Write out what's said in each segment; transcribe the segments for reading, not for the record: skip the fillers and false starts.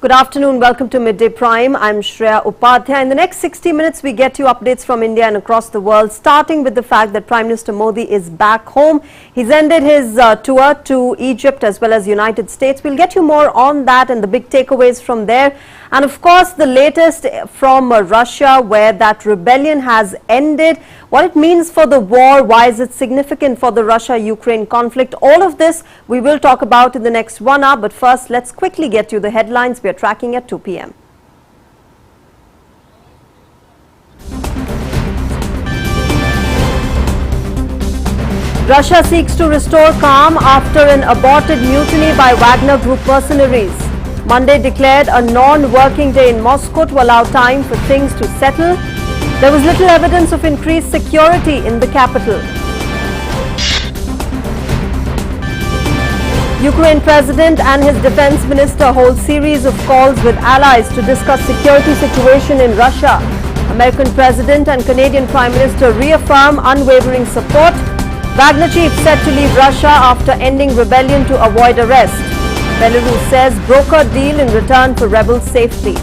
Good afternoon. Welcome to Midday Prime. I'm Shreya Upadhyay. In the next 60 minutes, we get you updates from India and across the world, starting with the fact that Prime Minister Modi is back home. He's ended his tour to Egypt as well as United States. We'll get you more on that and the big takeaways from there. And of course, the latest from Russia, where that rebellion has ended, what it means for the war, why is it significant for the Russia-Ukraine conflict. All of this we will talk about in the next 1 hour. But first, let's quickly get you the headlines we are tracking at 2 p.m. Russia seeks to restore calm after an aborted mutiny by Wagner Group mercenaries. Monday declared a non-working day in Moscow to allow time for things to settle. There was little evidence of increased security in the capital. Ukraine president and his defense minister hold series of calls with allies to discuss security situation in Russia. American president and Canadian prime minister reaffirm unwavering support. Wagner Chief set to leave Russia after ending rebellion to avoid arrest. Belarus says broker deal in return for rebel safety.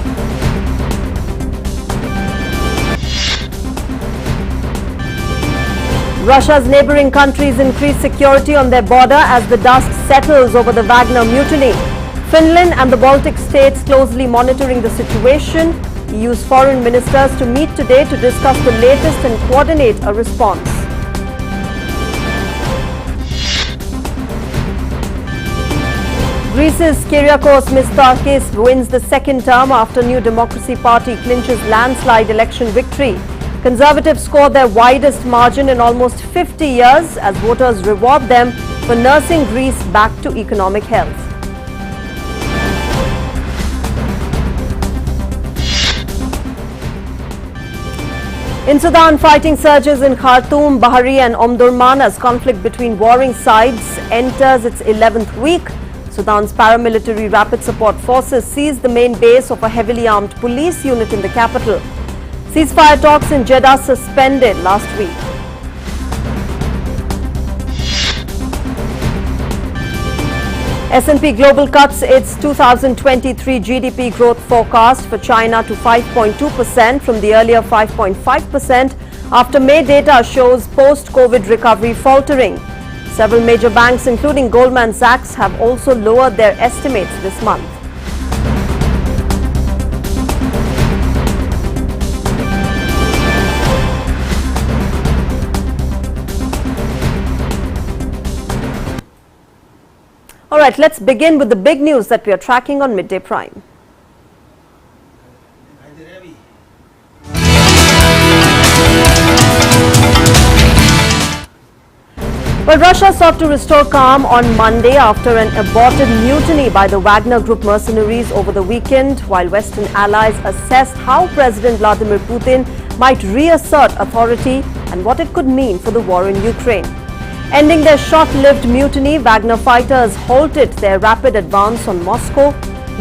Russia's neighboring countries increase security on their border as the dust settles over the Wagner mutiny. Finland and the Baltic states closely monitoring the situation. EU's foreign ministers to meet today to discuss the latest and coordinate a response. Greece's Kyriakos Mitsotakis wins the second term after New Democracy Party clinches landslide election victory. Conservatives scored their widest margin in almost 50 years as voters reward them for nursing Greece back to economic health. In Sudan, fighting surges in Khartoum, Bahari and Omdurman as conflict between warring sides enters its 11th week. Sudan's paramilitary rapid support forces seized the main base of a heavily armed police unit in the capital. Ceasefire talks in Jeddah suspended last week. S&P Global cuts its 2023 GDP growth forecast for China to 5.2% from the earlier 5.5% after May data shows post-COVID recovery faltering. Several major banks, including Goldman Sachs, have also lowered their estimates this month. All right, let's begin with the big news that we are tracking on Midday Prime. Well, Russia sought to restore calm on Monday after an aborted mutiny by the Wagner Group mercenaries over the weekend, while Western allies assessed how President Vladimir Putin might reassert authority and what it could mean for the war in Ukraine. Ending their short-lived mutiny, Wagner fighters halted their rapid advance on Moscow,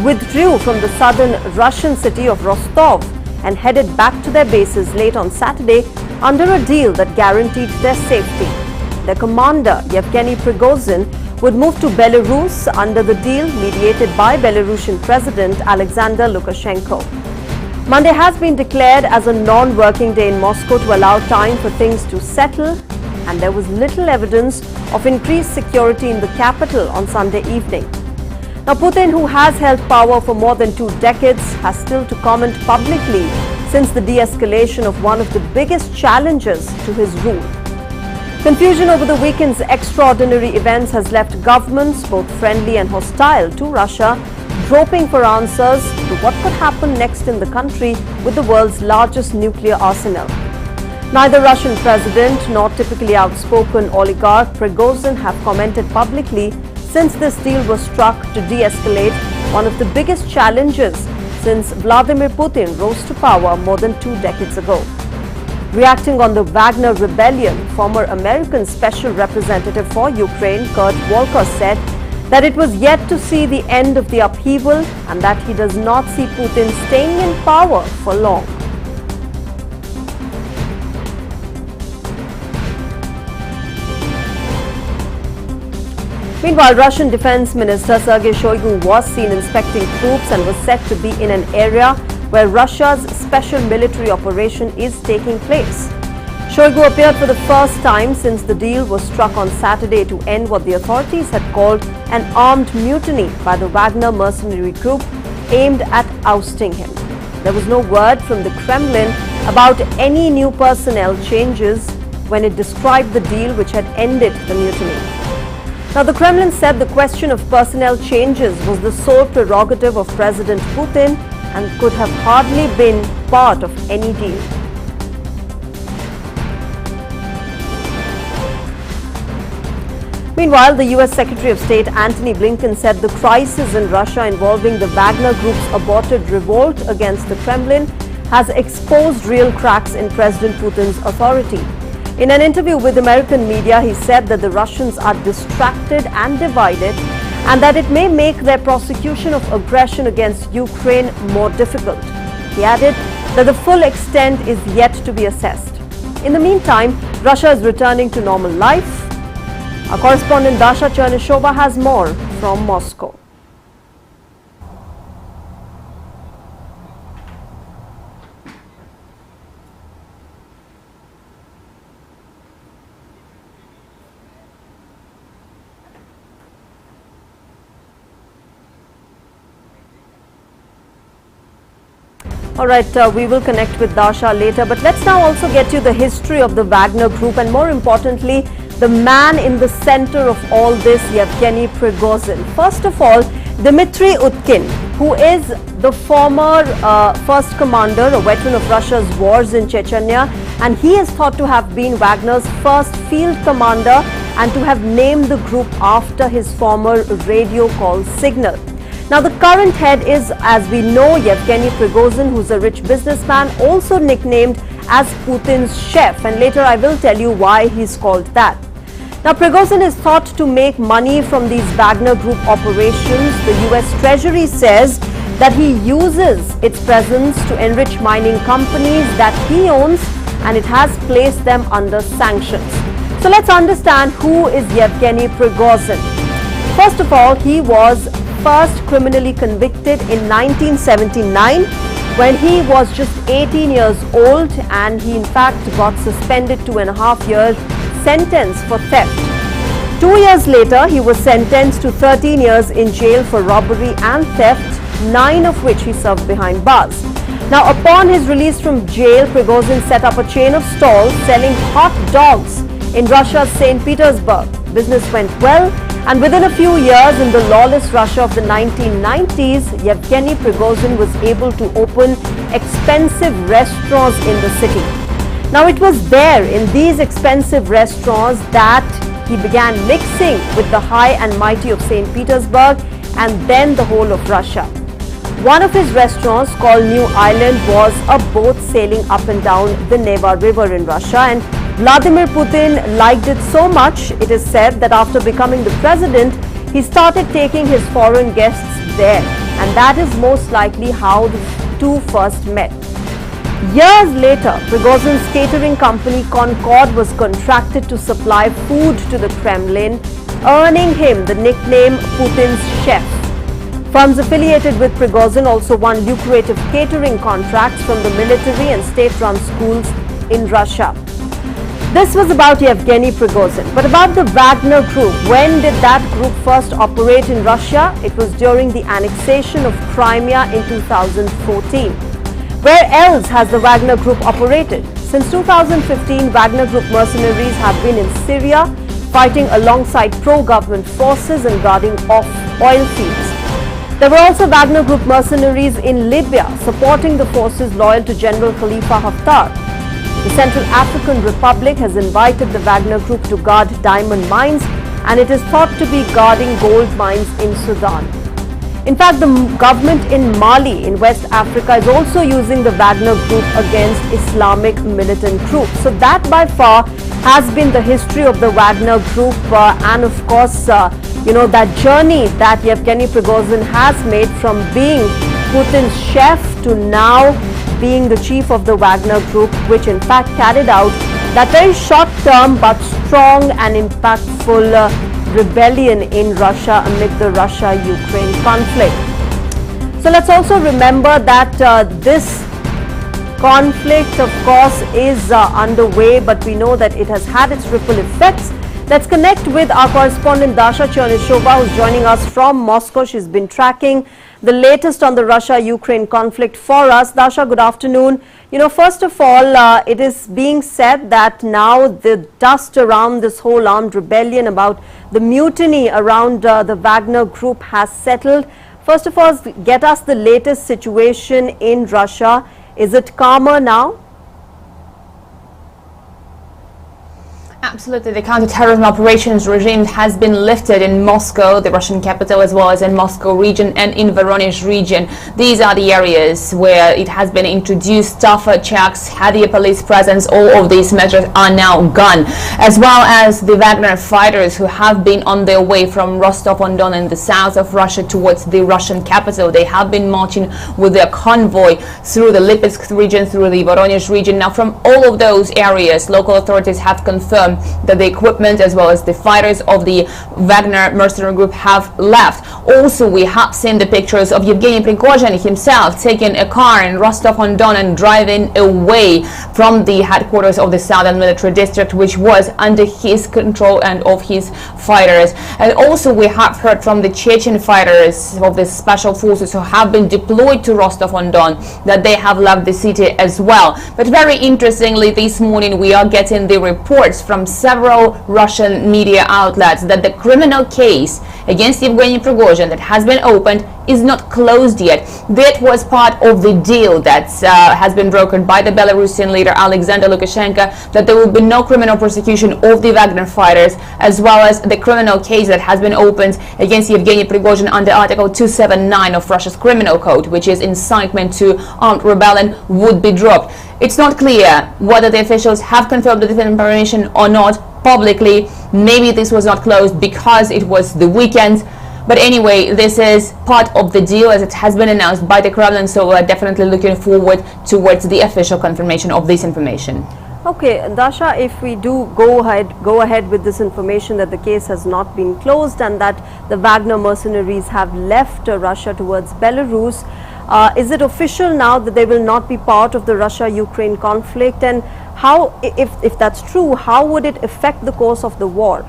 withdrew from the southern Russian city of Rostov and headed back to their bases late on Saturday under a deal that guaranteed their safety. Their commander, Yevgeny Prigozhin, would move to Belarus under the deal mediated by Belarusian President Alexander Lukashenko. Monday has been declared as a non-working day in Moscow to allow time for things to settle, and there was little evidence of increased security in the capital on Sunday evening. Now, Putin, who has held power for more than 2 decades, has still to comment publicly since the de-escalation of one of the biggest challenges to his rule. Confusion over the weekend's extraordinary events has left governments, both friendly and hostile to Russia, groping for answers to what could happen next in the country with the world's largest nuclear arsenal. Neither Russian president nor typically outspoken oligarch Prigozhin have commented publicly since this deal was struck to de-escalate one of the biggest challenges since Vladimir Putin rose to power more than 2 decades ago. Reacting on the Wagner rebellion, former American Special Representative for Ukraine, Kurt Volker, said that it was yet to see the end of the upheaval and that he does not see Putin staying in power for long. Meanwhile, Russian Defense Minister Sergei Shoigu was seen inspecting troops and was said to be in an area where Russia's special military operation is taking place. Shoigu appeared for the first time since the deal was struck on Saturday to end what the authorities had called an armed mutiny by the Wagner mercenary group aimed at ousting him. There was no word from the Kremlin about any new personnel changes when it described the deal which had ended the mutiny. Now, the Kremlin said the question of personnel changes was the sole prerogative of President Putin and could have hardly been part of any deal. Meanwhile, the US Secretary of State Antony Blinken said the crisis in Russia involving the Wagner Group's aborted revolt against the Kremlin has exposed real cracks in President Putin's authority. In an interview with American media, he said that the Russians are distracted and divided and that it may make their prosecution of aggression against Ukraine more difficult. He added that the full extent is yet to be assessed. In the meantime, Russia is returning to normal life. Our correspondent Dasha Chernishova has more from Moscow. All right, we will connect with Dasha later, but let's now also get you the history of the Wagner Group and more importantly, the man in the center of all this, Yevgeny Prigozhin. First of all, Dmitry Utkin, who is the former first commander, a veteran of Russia's wars in Chechnya, and he is thought to have been Wagner's first field commander and to have named the group after his former radio call signal. Now, the current head is, as we know, Yevgeny Prigozhin, who's a rich businessman, also nicknamed as Putin's chef, and later I will tell you why he's called that. Now, Prigozhin is thought to make money from these Wagner Group operations. The US Treasury says that he uses its presence to enrich mining companies that he owns, and it has placed them under sanctions. So let's understand who is Yevgeny Prigozhin. First of all, he was first criminally convicted in 1979 when he was just 18 years old, and he in fact got suspended 2.5 year sentence for theft. 2 years later, he was sentenced to 13 years in jail for robbery and theft, 9 of which he served behind bars. Now, upon his release from jail, Prigozhin set up a chain of stalls selling hot dogs in Russia's St. Petersburg. Business went well, and within a few years in the lawless Russia of the 1990s, Yevgeny Prigozhin was able to open expensive restaurants in the city. Now, it was there in these expensive restaurants that he began mixing with the high and mighty of St. Petersburg and then the whole of Russia. One of his restaurants, called New Island, was a boat sailing up and down the Neva River in Russia, and Vladimir Putin liked it so much, it is said, that after becoming the president, he started taking his foreign guests there, and that is most likely how the two first met. Years later, Prigozhin's catering company Concord was contracted to supply food to the Kremlin, earning him the nickname Putin's chef. Firms affiliated with Prigozhin also won lucrative catering contracts from the military and state-run schools in Russia. This was about Yevgeny Prigozhin. But about the Wagner Group, when did that group first operate in Russia? It was during the annexation of Crimea in 2014. Where else has the Wagner Group operated? Since 2015, Wagner Group mercenaries have been in Syria, fighting alongside pro-government forces and guarding off oil fields. There were also Wagner Group mercenaries in Libya, supporting the forces loyal to General Khalifa Haftar. The Central African Republic has invited the Wagner Group to guard diamond mines, and it is thought to be guarding gold mines in Sudan. In fact, the government in Mali in West Africa is also using the Wagner Group against Islamic militant groups. So that by far has been the history of the Wagner Group, and of course, that journey that Yevgeny Prigozhin has made from being Putin's chef to now being the chief of the Wagner Group, which in fact carried out that very short-term but strong and impactful rebellion in Russia amid the Russia-Ukraine conflict. So let's also remember that this conflict, of course, is underway, but we know that it has had its ripple effects. Let's connect with our correspondent Dasha Chernishova, who's joining us from Moscow. She's been tracking the latest on the Russia-Ukraine conflict for us. Dasha, good afternoon. You know, first of all, it is being said that now the dust around this whole armed rebellion about the mutiny around the Wagner group has settled. First of all, get us the latest situation in Russia. Is it calmer now? Absolutely. The counter-terrorism operations regime has been lifted in Moscow, the Russian capital, as well as in Moscow region and in Voronezh region. These are the areas where it has been introduced tougher checks, heavier police presence. All of these measures are now gone, as well as the Wagner fighters who have been on their way from Rostov-on-Don in the south of Russia towards the Russian capital. They have been marching with their convoy through the Lipetsk region, through the Voronezh region. Now, from all of those areas, local authorities have confirmed that the equipment as well as the fighters of the Wagner mercenary group have left. Also, we have seen the pictures of Yevgeny Prigozhin himself taking a car in Rostov-on-Don and driving away from the headquarters of the Southern Military District, which was under his control and of his fighters. And also, we have heard from the Chechen fighters of the special forces who have been deployed to Rostov-on-Don that they have left the city as well. But very interestingly, this morning we are getting the reports from several Russian media outlets that the criminal case against Yevgeny Prigozhin that has been opened is not closed yet. That was part of the deal that has been brokered by the Belarusian leader Alexander Lukashenko, that there will be no criminal prosecution of the Wagner fighters, as well as the criminal case that has been opened against Yevgeny Prigozhin under Article 279 of Russia's Criminal Code, which is incitement to armed rebellion, would be dropped. It's not clear whether the officials have confirmed this information or not publicly. Maybe this was not closed because it was the weekend. But anyway, this is part of the deal as it has been announced by the Kremlin, so we're definitely looking forward towards the official confirmation of this information. Okay, Dasha, if we do go ahead with this information that the case has not been closed and that the Wagner mercenaries have left Russia towards Belarus, is it official now that they will not be part of the Russia-Ukraine conflict? And how, if that's true, how would it affect the course of the war?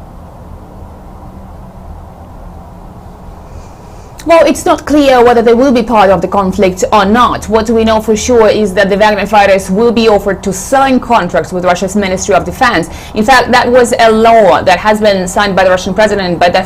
Well, it's not clear whether they will be part of the conflict or not. What we know for sure is that the Wagner fighters will be offered to sign contracts with Russia's Ministry of Defense. In fact, that was a law that has been signed by the Russian president, but that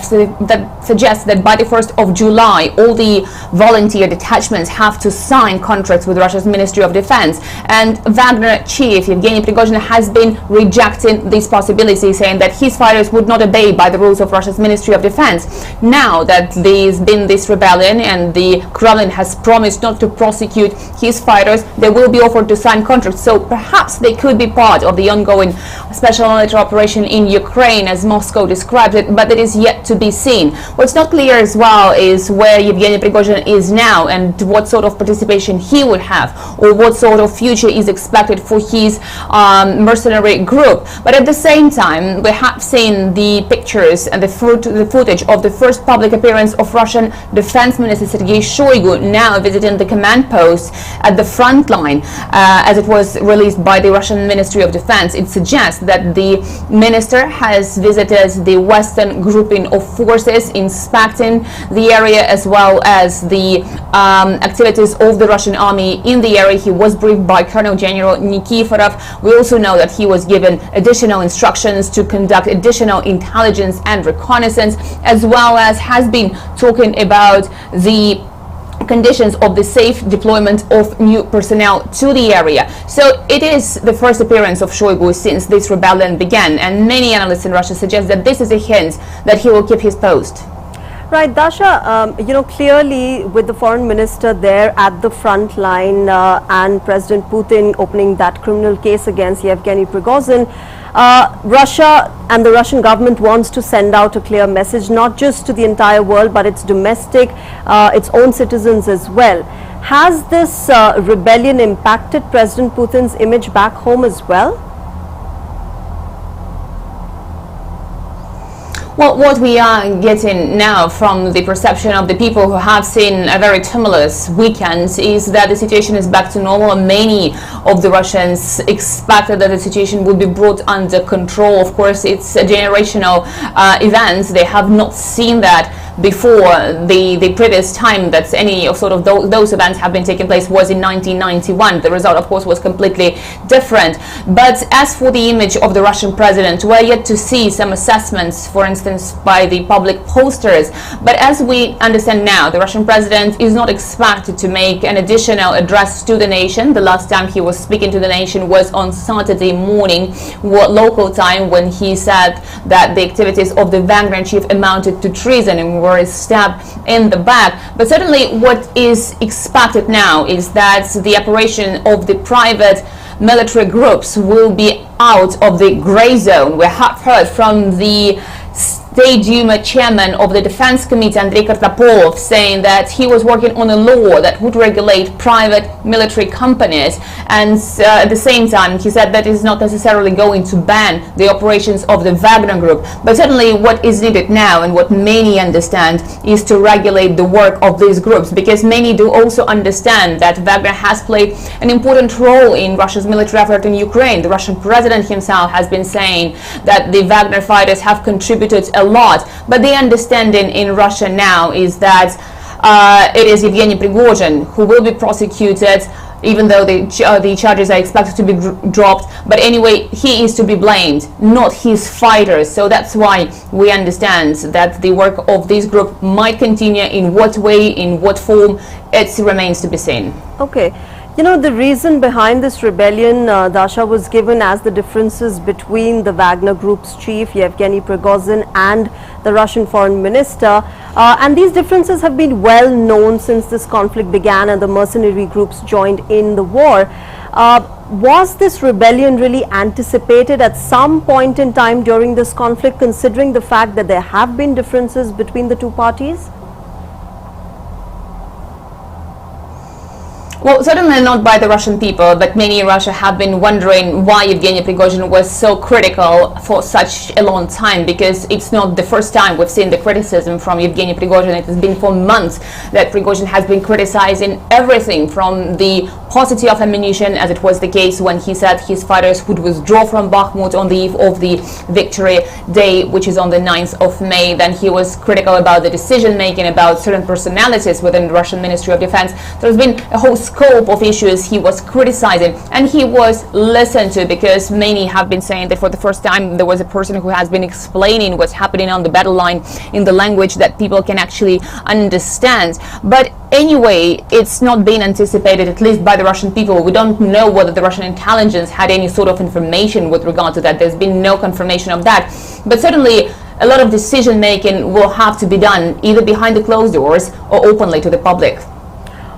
suggests that by the 1st of July, all the volunteer detachments have to sign contracts with Russia's Ministry of Defense. And Wagner Chief Yevgeny Prigozhin has been rejecting this possibility, saying that his fighters would not obey by the rules of Russia's Ministry of Defense. Now that there's been this rebellion and the Kremlin has promised not to prosecute his fighters, they will be offered to sign contracts. So perhaps they could be part of the ongoing special military operation in Ukraine, as Moscow describes it, but it is yet to be seen. What's not clear as well is where Yevgeny Prigozhin is now and what sort of participation he would have, or what sort of future is expected for his mercenary group. But at the same time, we have seen the pictures and the footage of the first public appearance of Russian Defense Minister Sergei Shoigu, now visiting the command post at the front line, as it was released by the Russian Ministry of Defense. It suggests that the minister has visited the western grouping of forces, inspecting the area as well as the activities of the Russian army in the area. He was briefed by Colonel General Nikiforov. We also know that he was given additional instructions to conduct additional intelligence and reconnaissance, as well as has been talking about the conditions of the safe deployment of new personnel to the area. So it is the first appearance of Shoigu since this rebellion began, and many analysts in Russia suggest that this is a hint that he will keep his post. Right, Dasha, you know, clearly with the foreign minister there at the front line and President Putin opening that criminal case against Yevgeny Prigozhin, Russia and the Russian government wants to send out a clear message, not just to the entire world, but its domestic, its own citizens as well. Has this rebellion impacted President Putin's image back home as well? Well, what we are getting now from the perception of the people who have seen a very tumultuous weekend is that the situation is back to normal. Many of the Russians expected that the situation would be brought under control. Of course, it's a generational event. They have not seen that before. The previous time that any of sort of those events have been taking place was in 1991. The result, of course, was completely different. But as for the image of the Russian president, we're yet to see some assessments, for instance, by the public posters. But as we understand now, the Russian president is not expected to make an additional address to the nation. The last time he was speaking to the nation was on Saturday morning, local time, when he said that the activities of the Wagner Chief amounted to treason and were a stab in the back. But certainly what is expected now is that the operation of the private military groups will be out of the gray zone. We have heard from the State Duma chairman of the Defense Committee, Andrei Kartapolov, saying that he was working on a law that would regulate private military companies, and at the same time he said that is not necessarily going to ban the operations of the Wagner Group. But certainly what is needed now, and what many understand, is to regulate the work of these groups, because many do also understand that Wagner has played an important role in Russia's military effort in Ukraine. The Russian president himself has been saying that the Wagner fighters have contributed a lot, but the understanding in Russia now is that it is Yevgeny Prigozhin who will be prosecuted, even though the charges are expected to be dropped. But anyway, he is to be blamed, not his fighters. So that's why we understand that the work of this group might continue. In what way, in what form, it remains to be seen. Okay. You know, the reason behind this rebellion, Dasha, was given as the differences between the Wagner Group's chief, Yevgeny Prigozhin, and the Russian foreign minister. And these differences have been well known since this conflict began and the mercenary groups joined in the war. Was this rebellion really anticipated at some point in time during this conflict, considering the fact that there have been differences between the two parties? Well, certainly not by the Russian people, but many in Russia have been wondering why Yevgeny Prigozhin was so critical for such a long time, because it's not the first time we've seen the criticism from Yevgeny Prigozhin. It has been for months that Prigozhin has been criticizing everything from the paucity of ammunition, as it was the case when he said his fighters would withdraw from Bakhmut on the eve of the Victory Day, which is on the 9th of May. Then he was critical about the decision-making, about certain personalities within the Russian Ministry of Defense. There's been a whole scope of issues he was criticizing, and he was listened to, because many have been saying that for the first time there was a person who has been explaining what's happening on the battle line in the language that people can actually understand. But anyway, it's not been anticipated, at least by the Russian people. We don't know whether the Russian intelligence had any sort of information with regard to that. There's been no confirmation of that. But certainly a lot of decision making will have to be done either behind the closed doors or openly to the public.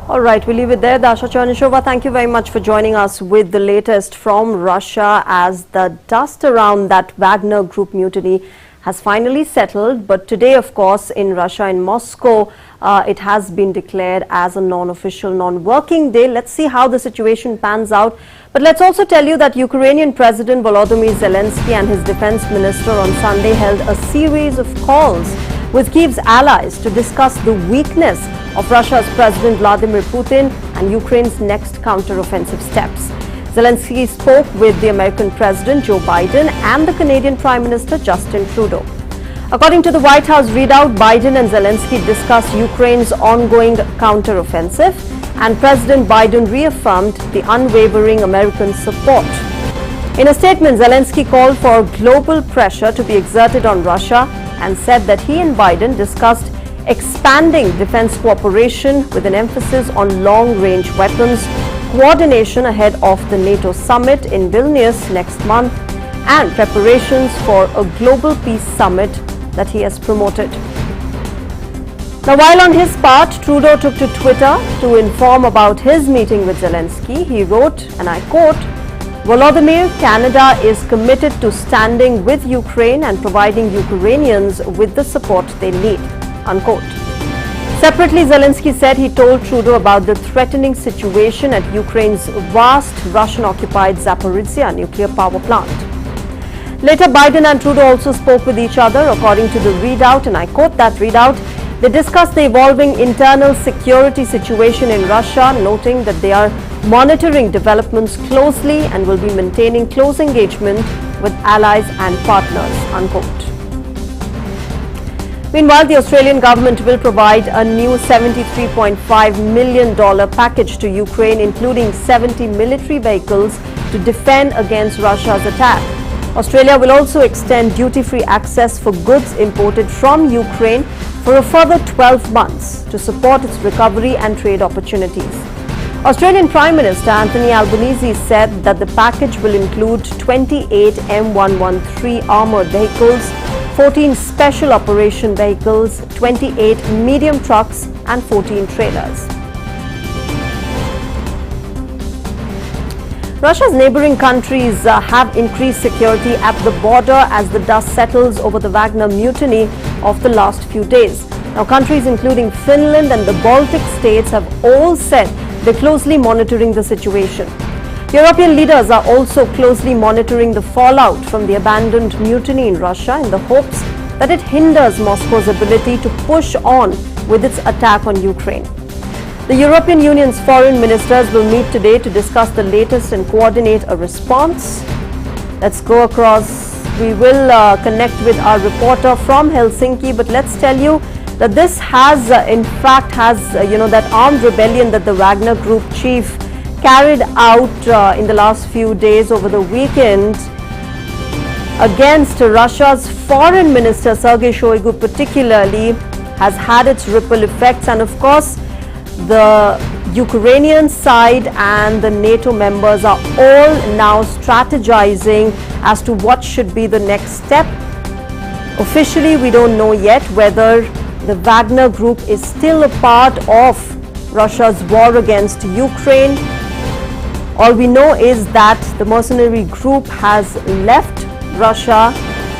All right, we'll leave it there. Dasha Chernyshova, thank you very much for joining us with the latest from Russia, as the dust around that Wagner Group mutiny has finally settled. But today, of course, in Russia, in Moscow, it has been declared as a non-official, non-working day. Let's see how the situation pans out. But let's also tell you that Ukrainian President Volodymyr Zelensky and his defense minister on Sunday held a series of calls with Kyiv's allies to discuss the weakness of Russia's President Vladimir Putin and Ukraine's next counter-offensive steps. Zelensky spoke with the American President Joe Biden and the Canadian Prime Minister Justin Trudeau. According to the White House readout, Biden and Zelensky discussed Ukraine's ongoing counter-offensive, and President Biden reaffirmed the unwavering American support. In a statement, Zelensky called for global pressure to be exerted on Russia and said that he and Biden discussed expanding defense cooperation with an emphasis on long-range weapons, coordination ahead of the NATO summit in Vilnius next month, and preparations for a global peace summit that he has promoted. Now, while on his part, Trudeau took to Twitter to inform about his meeting with Zelensky. He wrote, and I quote, "Volodymyr, Canada is committed to standing with Ukraine and providing Ukrainians with the support they need," unquote. Separately, Zelensky said he told Trudeau about the threatening situation at Ukraine's vast Russian-occupied Zaporizhzhia nuclear power plant. Later, Biden and Trudeau also spoke with each other. According to the readout, and I quote that readout, they discussed the evolving internal security situation in Russia, noting that they are monitoring developments closely and will be maintaining close engagement with allies and partners, unquote. Meanwhile, the Australian government will provide a new $73.5 million package to Ukraine, including 70 military vehicles to defend against Russia's attack. Australia will also extend duty-free access for goods imported from Ukraine for a further 12 months to support its recovery and trade opportunities. Australian Prime Minister Anthony Albanese said that the package will include 28 M113 armoured vehicles, 14 special operation vehicles, 28 medium trucks and 14 trailers. Russia's neighbouring countries have increased security at the border as the dust settles over the Wagner mutiny of the last few days. Now, countries including Finland and the Baltic states have all said they're closely monitoring the situation. European leaders are also closely monitoring the fallout from the abandoned mutiny in Russia in the hopes that it hinders Moscow's ability to push on with its attack on Ukraine. The European Union's foreign ministers will meet today to discuss the latest and coordinate a response. Let's go across. We will connect with our reporter from Helsinki, but let's tell you that this has, that armed rebellion that the Wagner Group chief carried out in the last few days over the weekend against Russia's foreign minister Sergei Shoigu particularly has had its ripple effects, and of course the Ukrainian side and the NATO members are all now strategizing as to what should be the next step. Officially, we don't know yet whether the Wagner Group is still a part of Russia's war against Ukraine. All we know is that the mercenary group has left Russia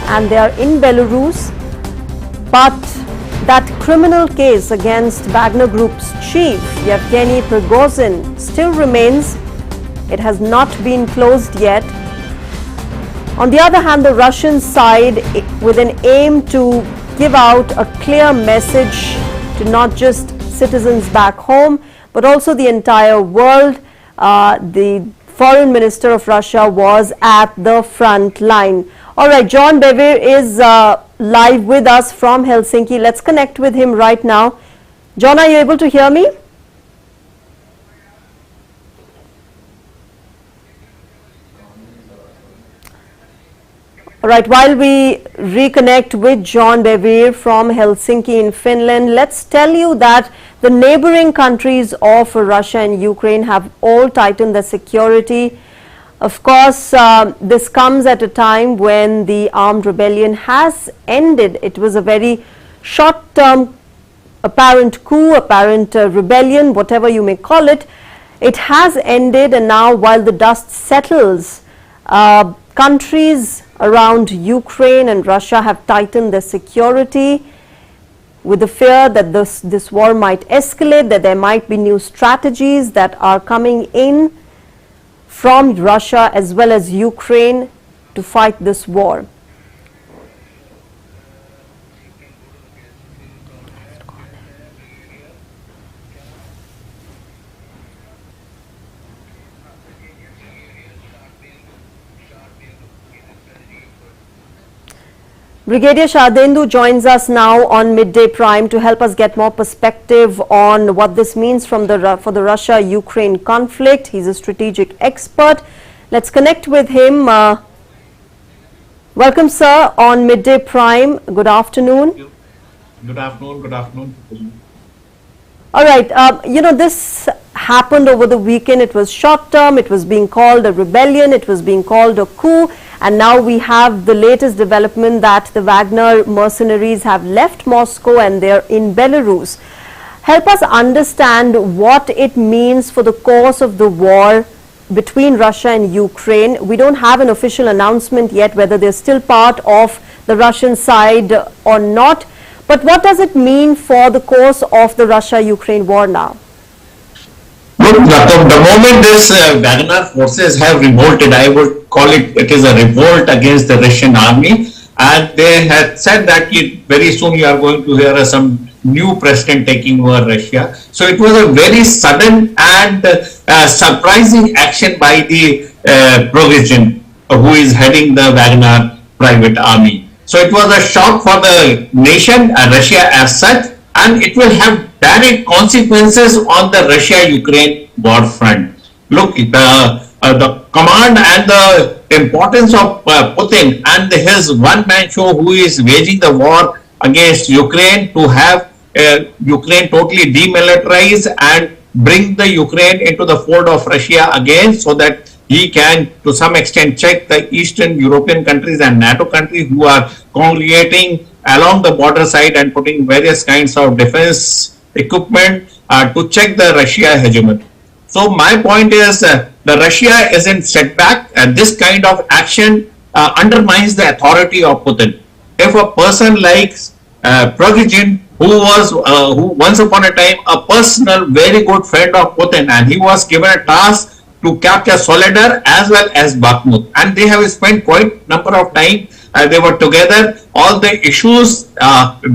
and they are in Belarus, but that criminal case against Wagner Group's chief, Yevgeny Prigozhin, still remains. It has not been closed yet. On the other hand, the Russian side, with an aim to give out a clear message to not just citizens back home, but also the entire world, the foreign minister of Russia was at the front line. All right, John Bevere is live with us from Helsinki. Let's connect with him right now. John, are you able to hear me? All right, while we reconnect with John Bevere from Helsinki in Finland, let's tell you that the neighboring countries of Russia and Ukraine have all tightened their security. Of course, this comes at a time when the armed rebellion has ended. It was a very short-term apparent coup, apparent rebellion, whatever you may call it. It has ended, and now while the dust settles, countries around Ukraine and Russia have tightened their security with the fear that this war might escalate, that there might be new strategies that are coming in from Russia as well as Ukraine to fight this war. Brigadier Shardendu joins us now on Midday Prime to help us get more perspective on what this means for the Russia-Ukraine conflict. He's a strategic expert. Let's connect with him. Welcome, sir, on Midday Prime. Good afternoon. Good afternoon. Good afternoon. All right. This happened over the weekend. It was short term. It was being called a rebellion. It was being called a coup. And now we have the latest development that the Wagner mercenaries have left Moscow and they're in Belarus. Help us understand what it means for the course of the war between Russia and Ukraine. We don't have an official announcement yet whether they're still part of the Russian side or not. But what does it mean for the course of the Russia-Ukraine war now? Look, the moment this Wagner forces have revolted, I would call it is a revolt against the Russian army, and they had said that very soon you are going to hear some new president taking over Russia. So it was a very sudden and surprising action by the Prigozhin, who is heading the Wagner private army. So it was a shock for the nation, Russia as such, and it will have direct consequences on the Russia-Ukraine war front. Look, the command and the importance of Putin and his one-man show, who is waging the war against Ukraine to have Ukraine totally demilitarized and bring the Ukraine into the fold of Russia again, so that he can to some extent check the Eastern European countries and NATO countries who are congregating along the border side and putting various kinds of defense equipment to check the Russia hegemony. So my point is the Russia is in setback, and this kind of action undermines the authority of Putin. If a person like Prigozhin, who once upon a time a personal very good friend of Putin, and he was given a task to capture Soledar as well as Bakhmut, and they have spent quite number of time. They were together. All the issues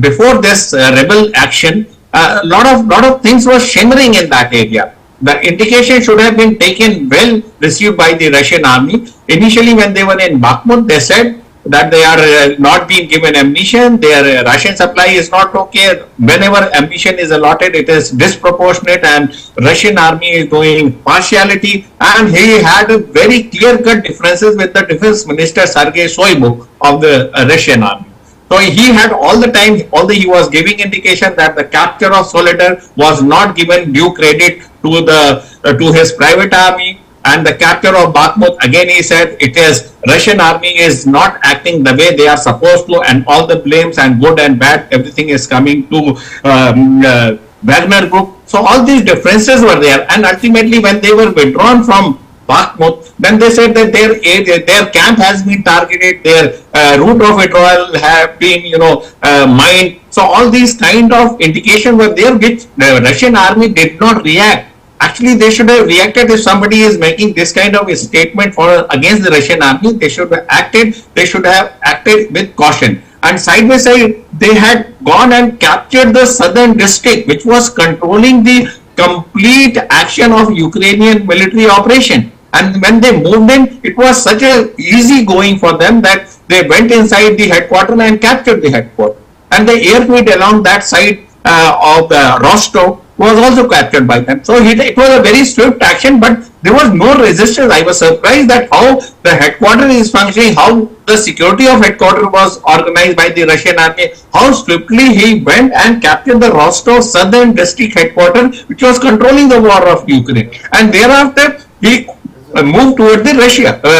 before this rebel action, lot of things were shimmering in that area. The indication should have been taken well received by the Russian army. Initially, when they were in Bakhmut, they said that they are not being given ammunition, their ration supply is not okay. Whenever ammunition is allotted, it is disproportionate, and Russian army is doing partiality. And he had a very clear-cut differences with the defense minister Sergei Shoigu of the Russian army. So he had all the time, although he was giving indication that the capture of Soledar was not given due credit to his private army, and the capture of Bakhmut, again he said it is Russian army is not acting the way they are supposed to, and all the blames and good and bad, everything is coming to Wagner group. So all these differences were there, and ultimately when they were withdrawn from Bakhmut, then they said that their camp has been targeted, their route of withdrawal have been mined. So all these kind of indications were there, which the Russian army did not react. Actually, they should have reacted. If somebody is making this kind of a statement against the Russian army, they should have acted. They should have acted with caution. And side by side, they had gone and captured the southern district, which was controlling the complete action of Ukrainian military operation. And when they moved in, it was such a easy going for them that they went inside the headquarters and captured the headquarters. And the airfield along that side of Rostov was also captured by them. So it was a very swift action, but there was no resistance. I was surprised that how the headquarters is functioning, how the security of headquarters was organized by the Russian army, how swiftly he went and captured the Rostov southern district headquarters, which was controlling the war of Ukraine. And thereafter, he moved towards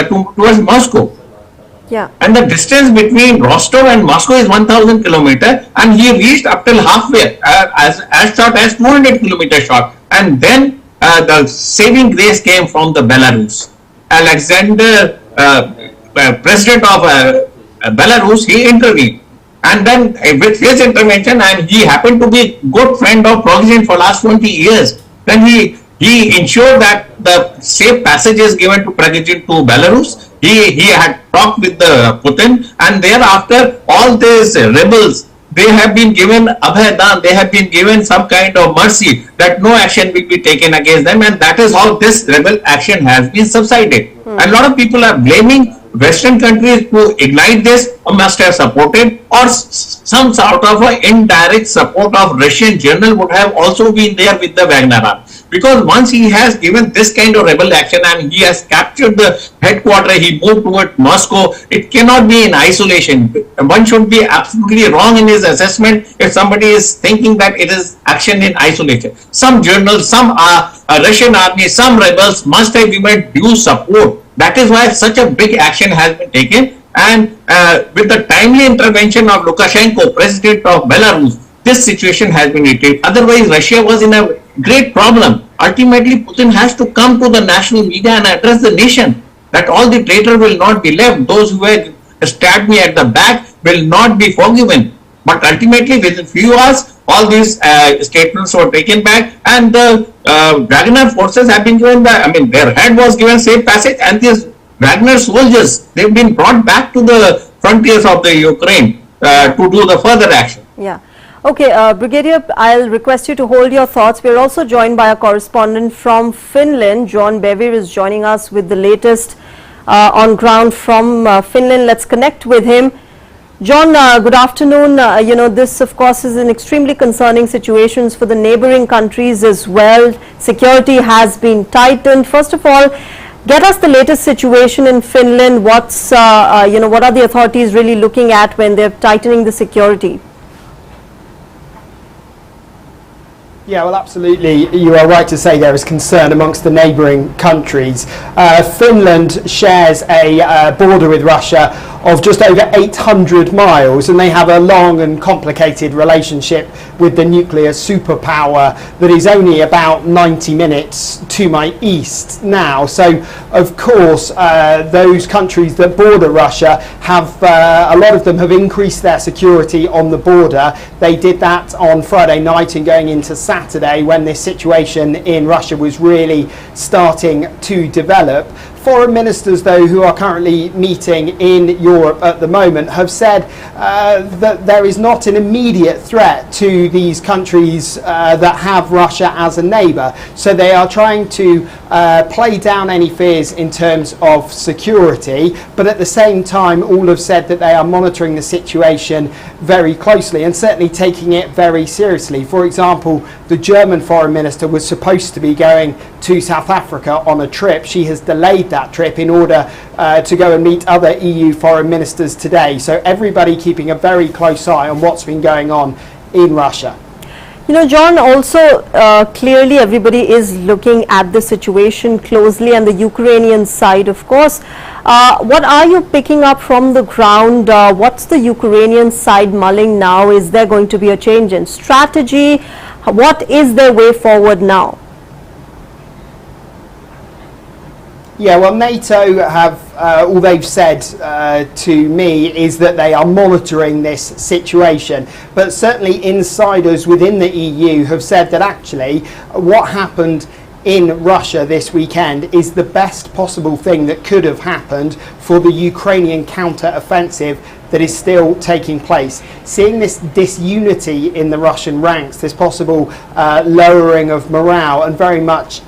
towards Moscow. Yeah. And the distance between Rostov and Moscow is 1,000 kilometers, and he reached up till halfway, as short as 200 kilometers short. And then the saving grace came from the Belarus. Alexander, president of Belarus, he intervened. And then with his intervention, and he happened to be good friend of Prigozhin for last 20 years, then he ensured that the safe passage is given to Prigozhin to Belarus. He had talked with the Putin, and thereafter all these rebels, they have been given abhay dan, they have been given some kind of mercy that no action will be taken against them, and that is how this rebel action has been subsided. And a lot of people are blaming Western countries who ignite this or must have supported, or some sort of an indirect support of Russian general would have also been there with the Wagner army. Because once he has given this kind of rebel action and he has captured the headquarters, he moved toward Moscow, it cannot be in isolation. One should be absolutely wrong in his assessment if somebody is thinking that it is action in isolation. Some generals, some Russian army, some rebels must have given due support. That is why such a big action has been taken, and with the timely intervention of Lukashenko, president of Belarus, this situation has been retrieved. Otherwise, Russia was in a great problem. Ultimately, Putin has to come to the national media and address the nation that all the traitors will not be left. Those who had stabbed me at the back will not be forgiven. But ultimately, within few hours, all these statements were taken back, and the Wagner forces have been given their head was given safe passage, and these Wagner soldiers, they've been brought back to the frontiers of the Ukraine to do the further action. Yeah. Okay, Brigadier, I'll request you to hold your thoughts. We're also joined by a correspondent from Finland. John Bevir is joining us with the latest on ground from Finland. Let's connect with him. John, good afternoon. This of course is an extremely concerning situation for the neighboring countries as well. Security has been tightened. First of all, get us the latest situation in Finland. What are the authorities really looking at when they're tightening the security? Yeah, well, absolutely. You are right to say there is concern amongst the neighbouring countries. Finland shares a border with Russia of just over 800 miles, and they have a long and complicated relationship with the nuclear superpower that is only about 90 minutes to my east now. So, of course, those countries that border Russia have, a lot of them have increased their security on the border. They did that on Friday night and going into Saturday when this situation in Russia was really starting to develop. Foreign ministers, though, who are currently meeting in Europe at the moment have said that there is not an immediate threat to these countries that have Russia as a neighbour. So they are trying to play down any fears in terms of security, but at the same time all have said that they are monitoring the situation very closely and certainly taking it very seriously. For example, the German foreign minister was supposed to be going to South Africa on a trip. She has delayed that trip in order to go and meet other EU foreign ministers today. So everybody keeping a very close eye on what's been going on in Russia. You know, John, also clearly everybody is looking at the situation closely, and the Ukrainian side, of course. What are you picking up from the ground? What's the Ukrainian side mulling now? Is there going to be a change in strategy? What is their way forward now? Yeah, well, NATO have, all they've said to me is that they are monitoring this situation. But certainly insiders within the EU have said that actually what happened in Russia this weekend is the best possible thing that could have happened for the Ukrainian counter-offensive that is still taking place. Seeing this disunity in the Russian ranks, this possible lowering of morale, and very much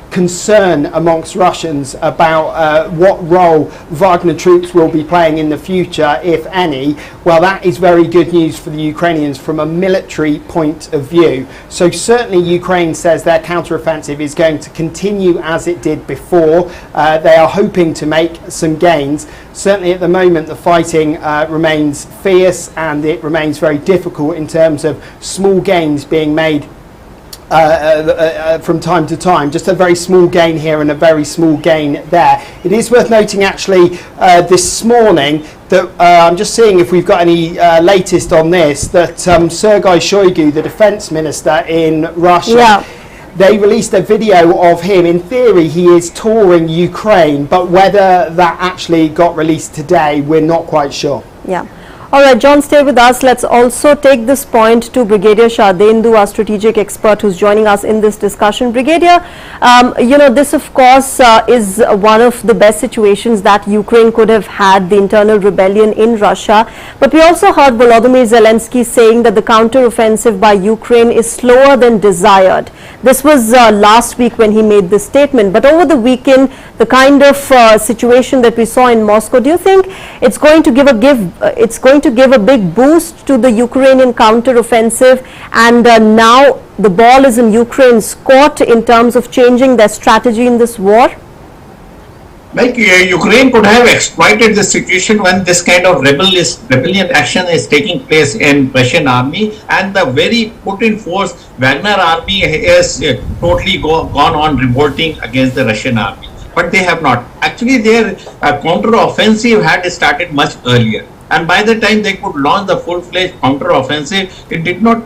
concern amongst Russians about what role Wagner troops will be playing in the future, if any, well, that is very good news for the Ukrainians from a military point of view. So certainly Ukraine says their counter-offensive is going to continue as it did before. They are hoping to make some gains. Certainly at the moment the fighting remains fierce, and it remains very difficult in terms of small gains being made from time to time. Just a very small gain here and a very small gain there. It is worth noting actually this morning that I'm just seeing if we've got any latest on this, that Sergei Shoigu, the defense minister in Russia, they released a video of him. In theory, he is touring Ukraine, but whether that actually got released today, we're not quite sure. Yeah. All right, John, stay with us. Let's also take this point to Brigadier Shadendu, our strategic expert who's joining us in this discussion. Brigadier, this of course is one of the best situations that Ukraine could have had, the internal rebellion in Russia. But we also heard Volodymyr Zelensky saying that the counter-offensive by Ukraine is slower than desired. This was last week when he made this statement. But over the weekend, the kind of situation that we saw in Moscow, do you think it's going to give a big boost to the Ukrainian counter-offensive, and now the ball is in Ukraine's court in terms of changing their strategy in this war? Like Ukraine could have exploited the situation when this kind of rebellion action is taking place in Russian army, and the very put in force Wagner army has totally gone on revolting against the Russian army. But they have not. Actually, their counter-offensive had started much earlier. And by the time they could launch the full-fledged counter-offensive, it did not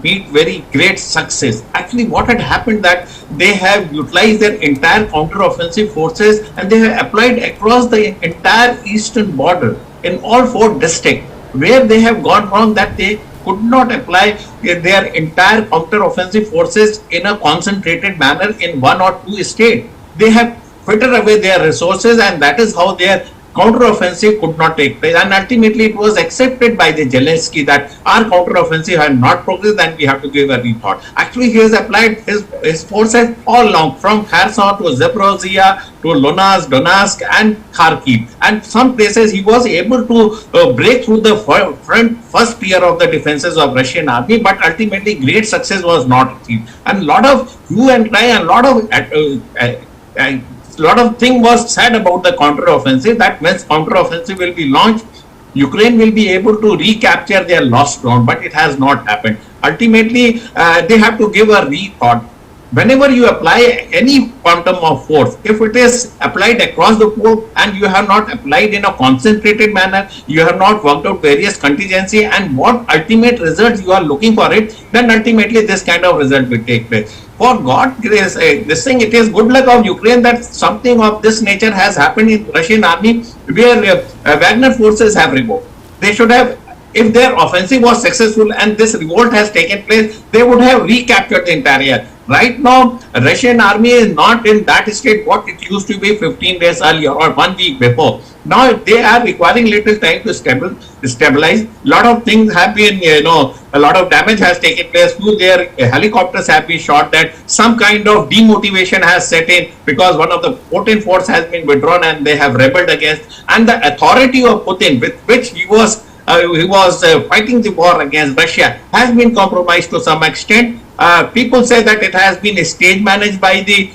meet very great success. Actually, what had happened that they have utilized their entire counter-offensive forces and they have applied across the entire eastern border in all 4 districts. Where they have gone wrong, that they could not apply their entire counter-offensive forces in a concentrated manner in one or two states. They have frittered away their resources, and that is how their counter-offensive could not take place. And ultimately it was accepted by the Zelensky that our counter-offensive had not progressed and we have to give a rethought. Actually, he has applied his forces all along, from Kherson to Zaporozhye to Luhansk, Donetsk and Kharkiv. And some places he was able to break through the first tier of the defenses of Russian army, but ultimately great success was not achieved. And a lot of hue and cry and lot of thing was said about the counter-offensive, that when counter-offensive will be launched, Ukraine will be able to recapture their lost ground, but it has not happened. Ultimately, they have to give a rethought. Whenever you apply any quantum of force, if it is applied across the board and you have not applied in a concentrated manner, you have not worked out various contingency and what ultimate results you are looking for it, then ultimately this kind of result will take place. For God's grace, this thing, it is good luck of Ukraine that something of this nature has happened in Russian army where Wagner forces have revolted. They should have, if their offensive was successful and this revolt has taken place, they would have recaptured the entire area. Right now, Russian army is not in that state what it used to be 15 days earlier or 1 week before. Now they are requiring little time to stabilize. Lot of things have been, a lot of damage has taken place. Few their helicopters have been shot. That some kind of demotivation has set in because one of the Putin force has been withdrawn and they have rebelled against. And the authority of Putin, with which he was fighting the war against Russia, has been compromised to some extent. People say that it has been stage managed by the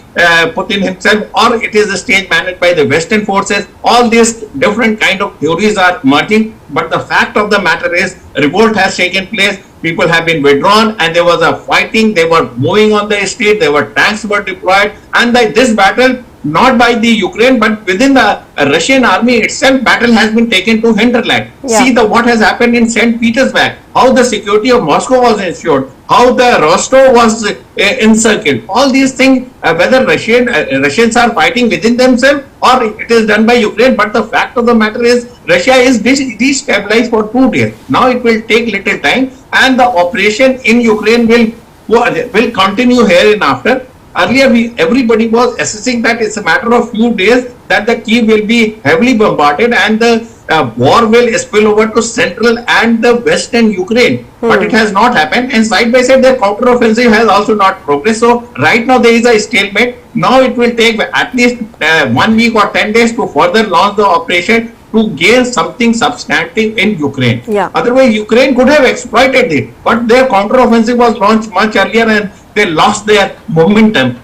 Putin himself, or it is a stage managed by the Western forces. All these different kind of theories are emerging, but the fact of the matter is revolt has taken place. People have been withdrawn and there was a fighting. They were moving on the street. There were tanks were deployed, and this battle, not by the Ukraine but within the Russian army itself, battle has been taken to hinterland. Yeah. See what has happened in St. Petersburg, how the security of Moscow was ensured, how the Rostov was encircled. All these things, whether Russians are fighting within themselves or it is done by Ukraine, but the fact of the matter is Russia is destabilized for 2 days. Now it will take little time and the operation in Ukraine will continue hereinafter. Earlier, everybody was assessing that it's a matter of few days that the Kyiv will be heavily bombarded and the war will spill over to central and the western Ukraine. But it has not happened, and side by side their counter-offensive has also not progressed. So right now there is a stalemate. Now it will take at least 1 week or 10 days to further launch the operation to gain something substantive in Ukraine. Yeah. Otherwise, Ukraine could have exploited it, but their counter-offensive was launched much earlier and they lost their momentum.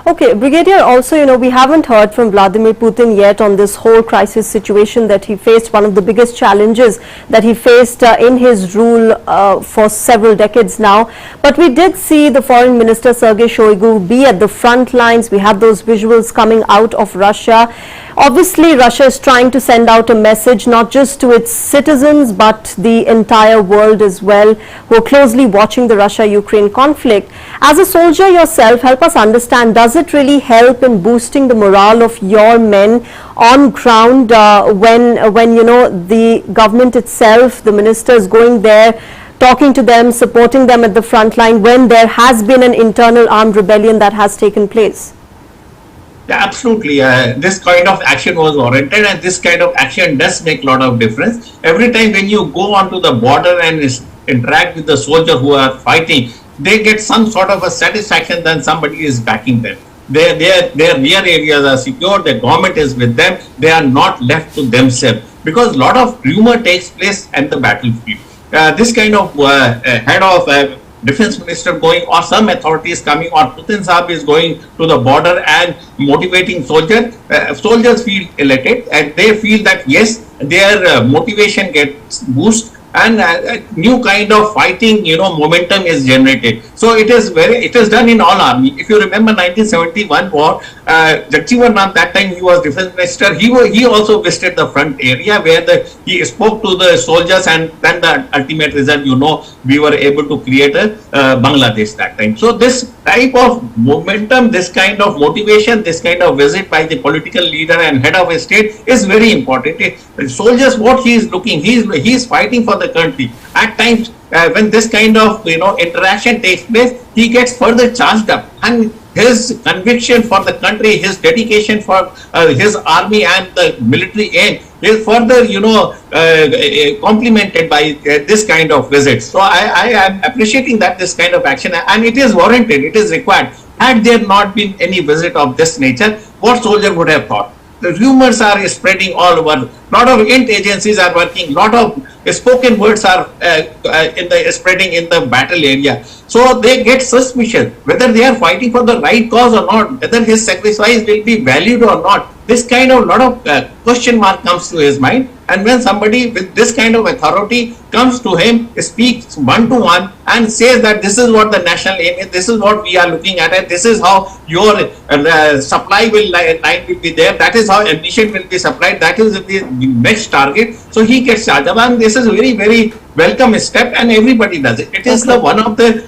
Okay, Brigadier, also, we haven't heard from Vladimir Putin yet on this whole crisis situation that he faced, one of the biggest challenges that he faced in his rule for several decades now. But we did see the Foreign Minister Sergei Shoigu be at the front lines. We have those visuals coming out of Russia. Obviously, Russia is trying to send out a message not just to its citizens but the entire world as well, who are closely watching the Russia-Ukraine conflict. As a soldier yourself, help us understand, does it really help in boosting the morale of your men on ground when the government itself, the ministers going there, talking to them, supporting them at the front line when there has been an internal armed rebellion that has taken place? Yeah, absolutely. This kind of action was warranted, and this kind of action does make a lot of difference. Every time when you go onto the border and interact with the soldiers who are fighting, they get some sort of a satisfaction that somebody is backing them. Their near areas are secure, the government is with them, they are not left to themselves. Because a lot of rumor takes place at the battlefield. This kind of head of defense minister going, or some authorities coming, or Putin Saab is going to the border and motivating soldiers. Soldiers feel elated and they feel that yes, their motivation gets boosted and new kind of fighting, momentum is generated. So it is done in all army. If you remember 1971 war, Jagjivan, that time he was defense minister, he also visited the front area where he spoke to the soldiers, and then the ultimate result, we were able to create a Bangladesh that time. So this type of momentum, this kind of motivation, this kind of visit by the political leader and head of a state is very important. Soldiers, what he is looking, he is fighting for the country. At times, when this kind of interaction takes place, he gets further charged up, and his conviction for the country, his dedication for his army and the military aim is further complemented by this kind of visits. So I am appreciating that this kind of action, and it is warranted, it is required. Had there not been any visit of this nature, what soldier would have thought? The rumors are spreading all over. Lot of int agencies are working. Lot of spoken words are spreading in the battle area. So they get suspicious whether they are fighting for the right cause or not, whether his sacrifice will be valued or not. This kind of lot of question mark comes to his mind. And when somebody with this kind of authority comes to him, speaks one-to-one and says that this is what the national aim is, this is what we are looking at, this is how your supply line will be there, that is how ammunition will be supplied, that is the next target. So he gets charged up, and this is a very, very welcome step, and everybody does it. It is the one of the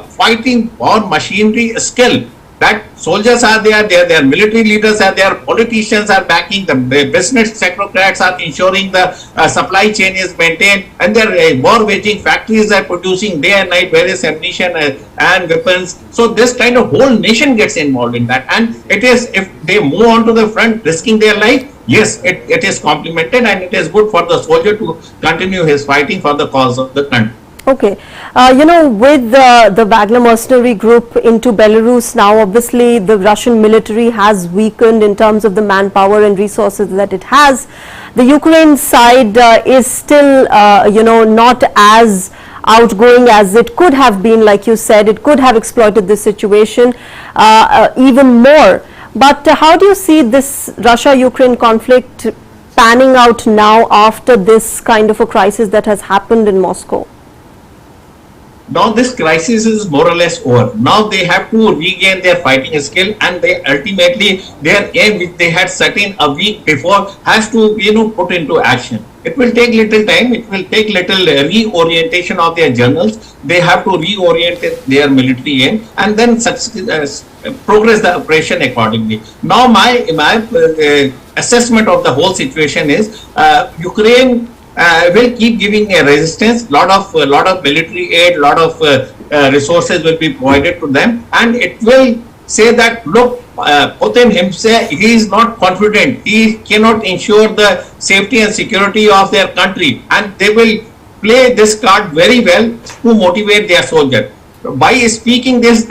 fighting war machinery skill. That soldiers are there, their military leaders are there, politicians are backing, the business technocrats are ensuring the supply chain is maintained, and their war waging factories are producing day and night various ammunition and weapons. So this kind of whole nation gets involved in that, and it is, if they move on to the front risking their life, yes, it is complimented, and it is good for the soldier to continue his fighting for the cause of the country. Okay, with the Wagner mercenary group into Belarus now, obviously the Russian military has weakened in terms of the manpower and resources that it has. The Ukraine side is still, not as outgoing as it could have been. Like you said, it could have exploited this situation even more. But how do you see this Russia-Ukraine conflict panning out now after this kind of a crisis that has happened in Moscow? Now this crisis is more or less over. Now they have to regain their fighting skill, and they ultimately their aim, which they had set in a week before, has to put into action. It will take little time. It will take little reorientation of their generals. They have to reorient their military aim, and then progress the operation accordingly. Now my assessment of the whole situation is Ukraine will keep giving a resistance. Lot of military aid, lot of resources will be provided to them, and it will say that look, Putin himself, he is not confident, he cannot ensure the safety and security of their country, and they will play this card very well to motivate their soldiers. By speaking this,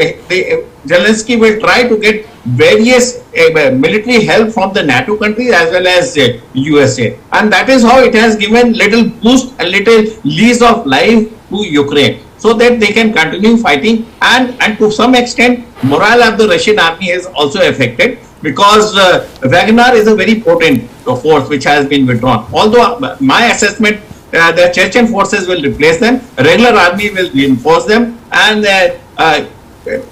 Zelensky will try to get various military help from the NATO countries as well as USA, and that is how it has given little boost, a little lease of life to Ukraine, so that they can continue fighting, and to some extent morale of the Russian army is also affected, because Wagner is a very potent force which has been withdrawn. Although my assessment, the Chechen forces will replace them, regular army will reinforce them, and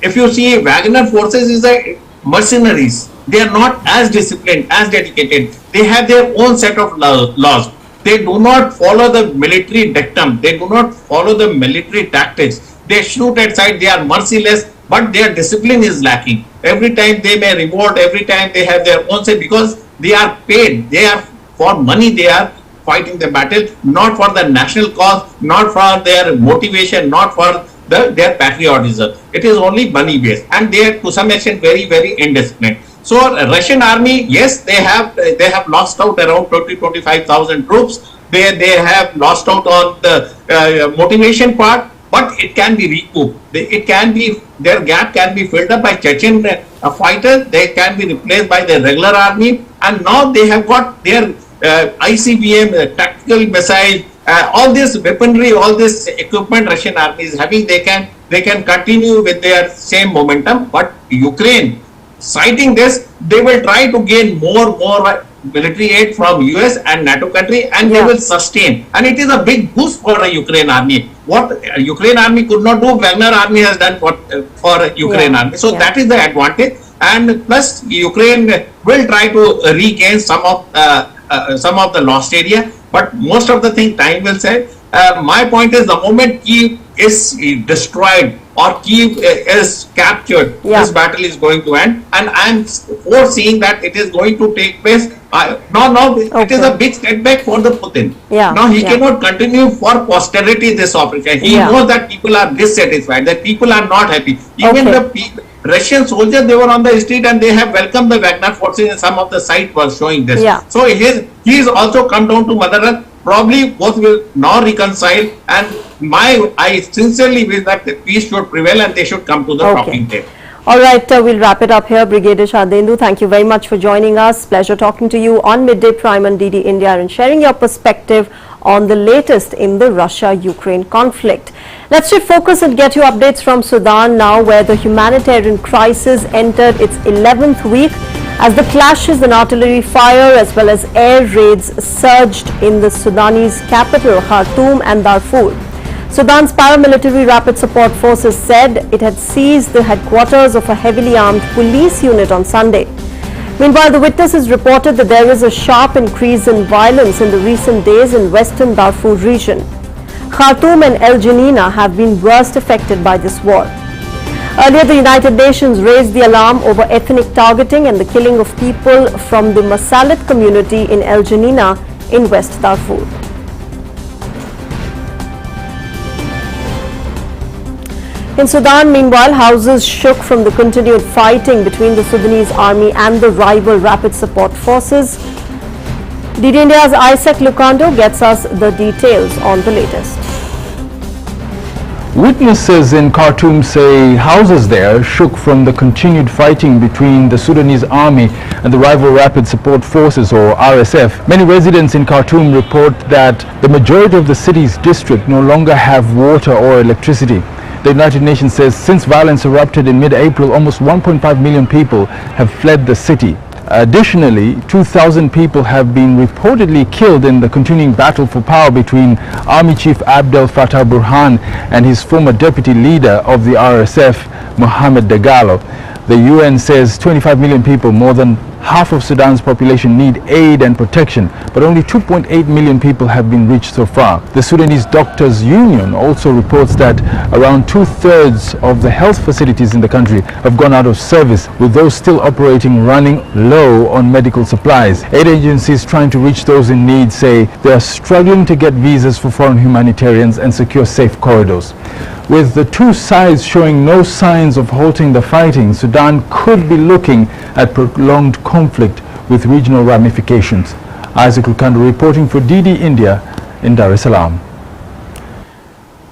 if you see, Wagner forces is a mercenaries. They are not as disciplined, as dedicated. They have their own set of laws. They do not follow the military dictum. They do not follow the military tactics. They shoot at sight. They are merciless, but their discipline is lacking. Every time they may revolt, every time they have their own say, because they are paid. They are for money. They are fighting the battle, not for the national cause, not for their motivation, not for their patriotism. It is only money based, and they are to some extent very, very indisciplined. So Russian army, yes, they have lost out around 25,000 troops. They have lost out on the motivation part, but it can be recouped. It can be, their gap can be filled up by Chechen fighters. They can be replaced by the regular army, and now they have got their ICBM, tactical missile, all this weaponry, all this equipment Russian army is having. They can continue with their same momentum, but Ukraine, citing this, they will try to gain more military aid from US and NATO country, and they will sustain. And it is a big boost for the Ukraine army. What Ukraine army could not do, Wagner army has done for Ukraine army. So that is the advantage. And plus, Ukraine will try to regain some of the lost area. But most of the thing time will say. My point is, the moment Kyiv is destroyed or Kyiv is captured, this battle is going to end. And I am foreseeing that it is going to take place No, it is a big setback for the Putin. Now he cannot continue for posterity this operation. He knows that people are dissatisfied, that people are not happy. Even the Russian soldiers, they were on the street and they have welcomed the Wagner forces, and some of the site was showing this. So he is also come down to Mother Earth. Probably both will now reconcile, and I sincerely wish that the peace should prevail and they should come to the talking table. All right, we'll wrap it up here. Brigadier Shardendu, thank you very much for joining us. Pleasure talking to you on Midday Prime on DD India and sharing your perspective on the latest in the Russia-Ukraine conflict. Let's shift focus and get you updates from Sudan now, where the humanitarian crisis entered its 11th week as the clashes and artillery fire as well as air raids surged in the Sudanese capital, Khartoum and Darfur. Sudan's paramilitary rapid support forces said it had seized the headquarters of a heavily armed police unit on Sunday. Meanwhile, the witnesses reported that there is a sharp increase in violence in the recent days in western Darfur region. Khartoum and El Geneina have been worst affected by this war. Earlier, the United Nations raised the alarm over ethnic targeting and the killing of people from the Masalit community in El Geneina in West Darfur. In Sudan, meanwhile, houses shook from the continued fighting between the Sudanese army and the rival rapid support forces. DD India's Isaac Lucando gets us the details on the latest. Witnesses in Khartoum say houses there shook from the continued fighting between the Sudanese army and the rival Rapid Support Forces, or RSF. Many residents in Khartoum report that the majority of the city's district no longer have water or electricity. The United Nations says since violence erupted in mid-April, almost 1.5 million people have fled the city. Additionally, 2,000 people have been reportedly killed in the continuing battle for power between Army Chief Abdel Fattah Burhan and his former deputy leader of the RSF, Mohamed Dagalo. The UN says 25 million people, more than half of Sudan's population, need aid and protection, but only 2.8 million people have been reached so far. The Sudanese Doctors Union also reports that around 2/3 of the health facilities in the country have gone out of service, with those still operating running low on medical supplies. Aid agencies trying to reach those in need say they are struggling to get visas for foreign humanitarians and secure safe corridors. With the two sides showing no signs of halting the fighting, Sudan could be looking at prolonged conflict with regional ramifications. Isaac Lucando reporting for DD India in Dar es Salaam.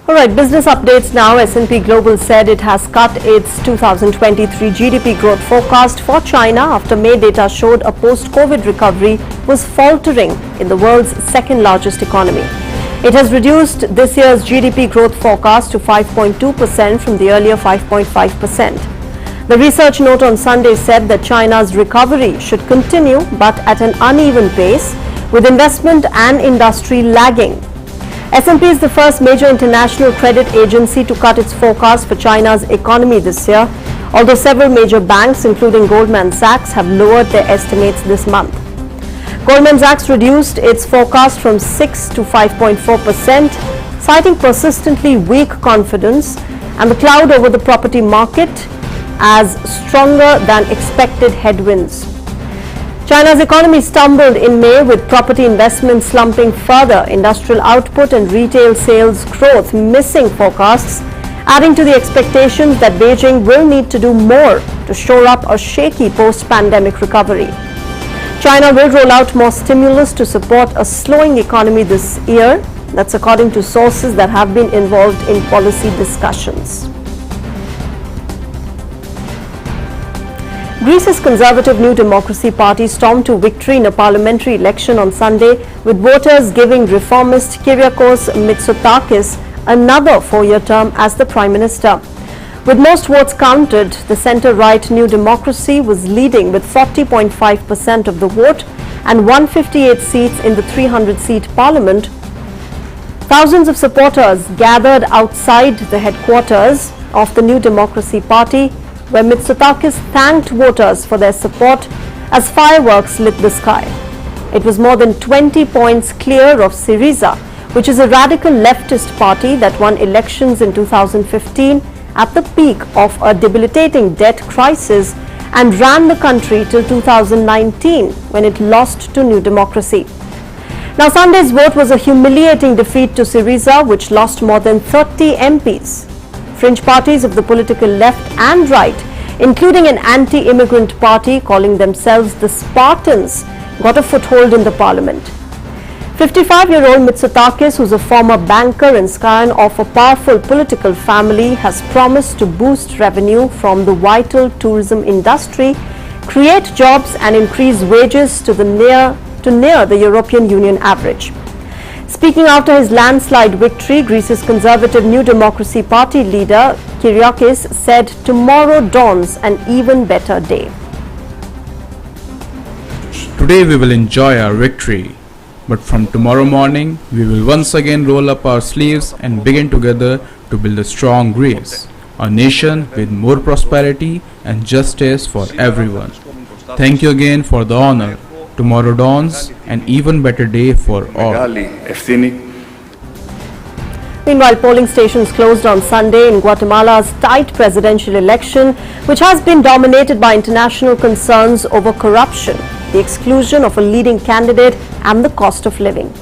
All right, business updates now. S&P Global said it has cut its 2023 GDP growth forecast for China after May data showed a post-COVID recovery was faltering in the world's second largest economy. It has reduced this year's GDP growth forecast to 5.2% from the earlier 5.5%. The research note on Sunday said that China's recovery should continue, but at an uneven pace, with investment and industry lagging. S&P is the first major international credit agency to cut its forecast for China's economy this year, although several major banks, including Goldman Sachs, have lowered their estimates this month. Goldman Sachs reduced its forecast from 6 to 5.4%, citing persistently weak confidence and the cloud over the property market as stronger than expected headwinds. China's economy stumbled in May, with property investment slumping further, industrial output and retail sales growth missing forecasts, adding to the expectations that Beijing will need to do more to shore up a shaky post-pandemic recovery. China will roll out more stimulus to support a slowing economy this year. That's according to sources that have been involved in policy discussions. Greece's Conservative New Democracy Party stormed to victory in a parliamentary election on Sunday, with voters giving reformist Kyriakos Mitsotakis another 4-year term as the Prime Minister. With most votes counted, the centre-right New Democracy was leading with 40.5% of the vote and 158 seats in the 300-seat parliament. Thousands of supporters gathered outside the headquarters of the New Democracy Party, where Mitsotakis thanked voters for their support as fireworks lit the sky. It was more than 20 points clear of Syriza, which is a radical leftist party that won elections in 2015 at the peak of a debilitating debt crisis and ran the country till 2019 when it lost to New Democracy. Now, Sunday's vote was a humiliating defeat to Syriza, which lost more than 30 MPs. Fringe parties of the political left and right, including an anti-immigrant party calling themselves the Spartans, got a foothold in the parliament. 55-year-old Mitsotakis, who's a former banker and scion of a powerful political family, has promised to boost revenue from the vital tourism industry, create jobs and increase wages to near the European Union average. Speaking after his landslide victory, Greece's Conservative New Democracy Party leader Kyriakos said tomorrow dawns an even better day. Today we will enjoy our victory, but from tomorrow morning we will once again roll up our sleeves and begin together to build a strong Greece, a nation with more prosperity and justice for everyone. Thank you again for the honor. Tomorrow dawns an even better day for all. Meanwhile, polling stations closed on Sunday in Guatemala's tight presidential election, which has been dominated by international concerns over corruption, the exclusion of a leading candidate and the cost of living.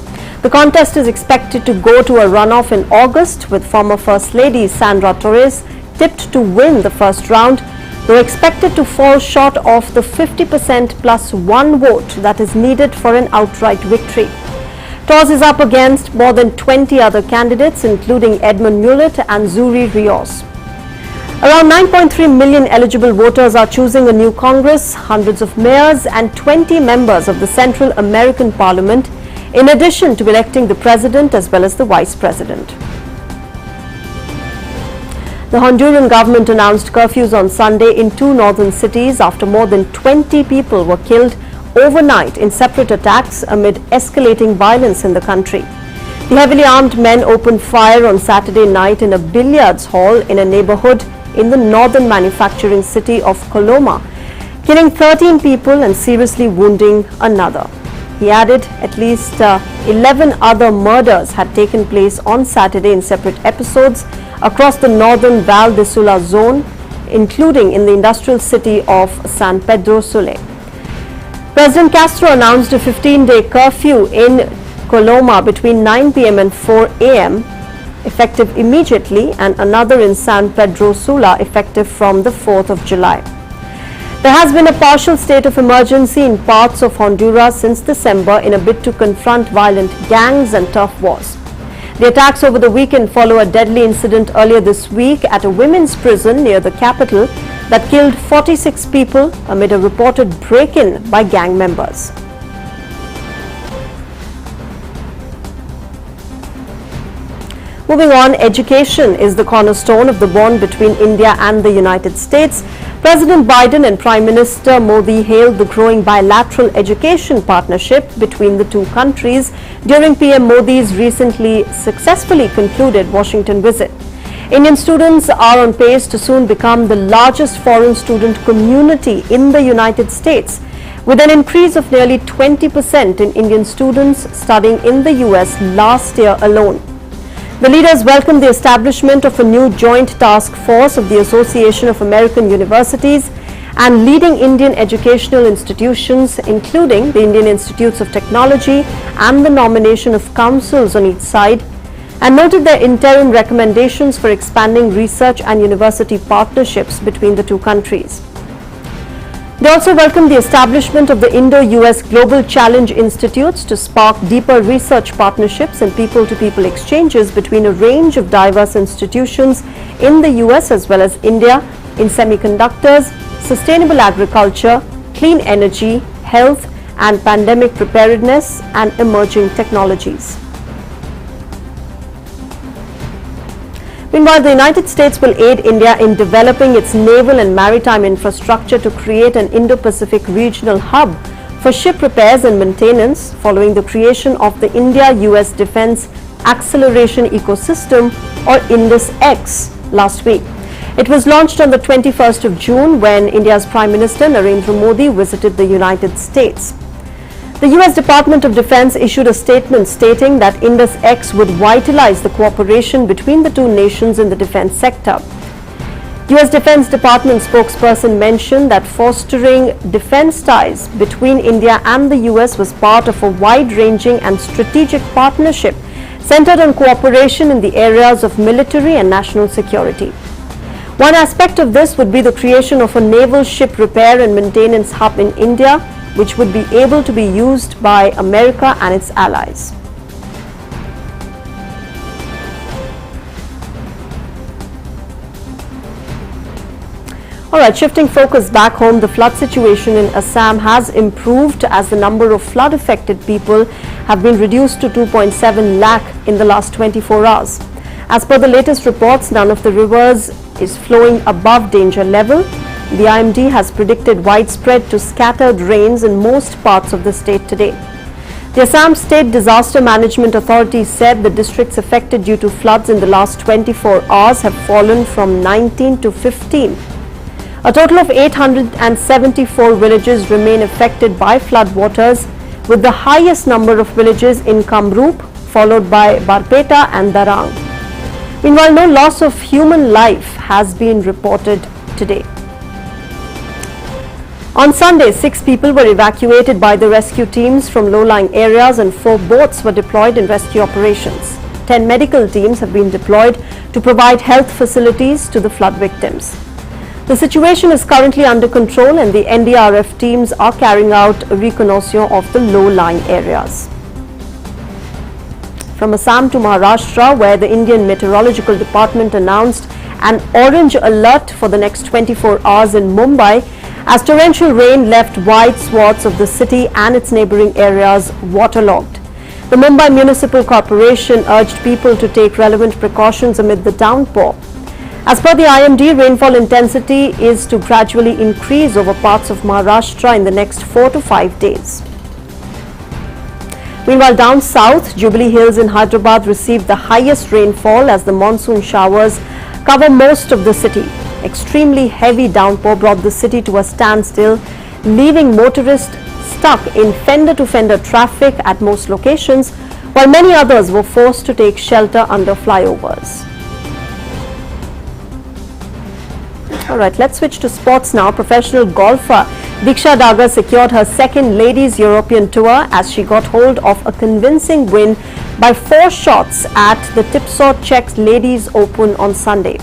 The contest is expected to go to a runoff in August, with former First Lady Sandra Torres tipped to win the first round, though expected to fall short of the 50% plus one vote that is needed for an outright victory. Torres is up against more than 20 other candidates, including Edmund Mulet and Zuri Rios. Around 9.3 million eligible voters are choosing a new Congress, hundreds of mayors and 20 members of the Central American Parliament, in addition to electing the president as well as the vice president. The Honduran government announced curfews on Sunday in two northern cities after more than 20 people were killed overnight in separate attacks amid escalating violence in the country. The heavily armed men opened fire on Saturday night in a billiards hall in a neighborhood in the northern manufacturing city of Coloma, killing 13 people and seriously wounding another. He added at least 11 other murders had taken place on Saturday in separate episodes across the northern Val de Sula zone, including in the industrial city of San Pedro Sule. President Castro announced a 15-day curfew in Coloma between 9 p.m. and 4 a.m. effective immediately, and another in San Pedro Sula effective from the 4th of July. There has been a partial state of emergency in parts of Honduras since December in a bid to confront violent gangs and turf wars. The attacks over the weekend follow a deadly incident earlier this week at a women's prison near the capital that killed 46 people amid a reported break-in by gang members. Moving on, education is the cornerstone of the bond between India and the United States. President Biden and Prime Minister Modi hailed the growing bilateral education partnership between the two countries during PM Modi's recently successfully concluded Washington visit. Indian students are on pace to soon become the largest foreign student community in the United States, with an increase of nearly 20% in Indian students studying in the US last year alone. The leaders welcomed the establishment of a new joint task force of the Association of American Universities and leading Indian educational institutions, including the Indian Institutes of Technology, and the nomination of councils on each side, and noted their interim recommendations for expanding research and university partnerships between the two countries. They also welcomed the establishment of the Indo-US Global Challenge Institutes to spark deeper research partnerships and people-to-people exchanges between a range of diverse institutions in the US as well as India in semiconductors, sustainable agriculture, clean energy, health and pandemic preparedness, and emerging technologies. Meanwhile, the United States will aid India in developing its naval and maritime infrastructure to create an Indo-Pacific regional hub for ship repairs and maintenance following the creation of the India-US Defence Acceleration Ecosystem, or INDUS-X, last week. It was launched on the 21st of June when India's Prime Minister Narendra Modi visited the United States. The US Department of Defense issued a statement stating that INDUS-X would vitalize the cooperation between the two nations in the defense sector. US Defense Department spokesperson mentioned that fostering defense ties between India and the US was part of a wide-ranging and strategic partnership centered on cooperation in the areas of military and national security. One aspect of this would be the creation of a naval ship repair and maintenance hub in India, which would be able to be used by America and its allies. Alright, shifting focus back home, the flood situation in Assam has improved as the number of flood-affected people have been reduced to 2.7 lakh in the last 24 hours. As per the latest reports, none of the rivers is flowing above danger level. The IMD has predicted widespread to scattered rains in most parts of the state today. The Assam State Disaster Management Authority said the districts affected due to floods in the last 24 hours have fallen from 19 to 15. A total of 874 villages remain affected by flood waters, with the highest number of villages in Kamrup, followed by Barpeta and Darang. Meanwhile, no loss of human life has been reported today. On Sunday, 6 people were evacuated by the rescue teams from low-lying areas and 4 boats were deployed in rescue operations. 10 medical teams have been deployed to provide health facilities to the flood victims. The situation is currently under control and the NDRF teams are carrying out a reconnaissance of the low-lying areas. From Assam to Maharashtra, where the Indian Meteorological Department announced an orange alert for the next 24 hours in Mumbai, as torrential rain left wide swaths of the city and its neighbouring areas waterlogged. The Mumbai Municipal Corporation urged people to take relevant precautions amid the downpour. As per the IMD, rainfall intensity is to gradually increase over parts of Maharashtra in the next 4 to 5 days. Meanwhile, down south, Jubilee Hills in Hyderabad received the highest rainfall as the monsoon showers cover most of the city. Extremely heavy downpour brought the city to a standstill, leaving motorists stuck in fender-to-fender traffic at most locations, while many others were forced to take shelter under flyovers. Alright, let's switch to sports now. Professional golfer Diksha Dagar secured her second Ladies European Tour as she got hold of a convincing win by 4 shots at the Tipsaw Czech Ladies Open on Sunday.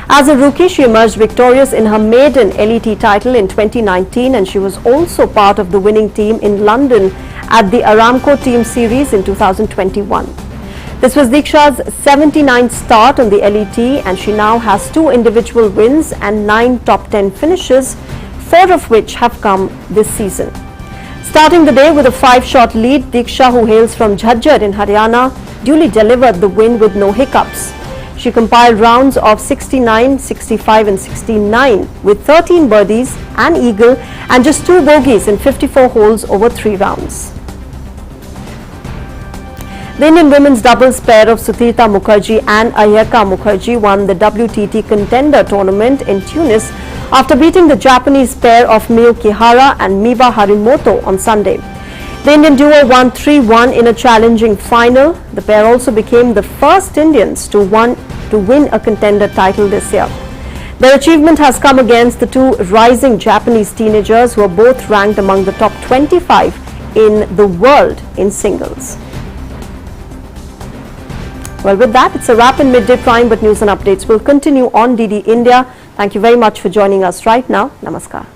As a rookie, she emerged victorious in her maiden LET title in 2019 and she was also part of the winning team in London at the Aramco Team Series in 2021. This was Diksha's 79th start on the LET and she now has 2 individual wins and 9 top 10 finishes, 4 of which have come this season. Starting the day with a 5-shot lead, Diksha, who hails from Jhajjar in Haryana, duly delivered the win with no hiccups. She compiled rounds of 69, 65 and 69 with 13 birdies, an eagle and just 2 bogeys in 54 holes over 3 rounds. The Indian women's doubles pair of Sutirtha Mukherjee and Ayaka Mukherjee won the WTT Contender Tournament in Tunis after beating the Japanese pair of Miyu Kihara and Miwa Harimoto on Sunday. The Indian duo won 3-1 in a challenging final. The pair also became the first Indians to win a contender title this year. Their achievement has come against the 2 rising Japanese teenagers who are both ranked among the top 25 in the world in singles. Well, with that, it's a wrap in Midday Prime, but news and updates will continue on DD India. Thank you very much for joining us right now. Namaskar.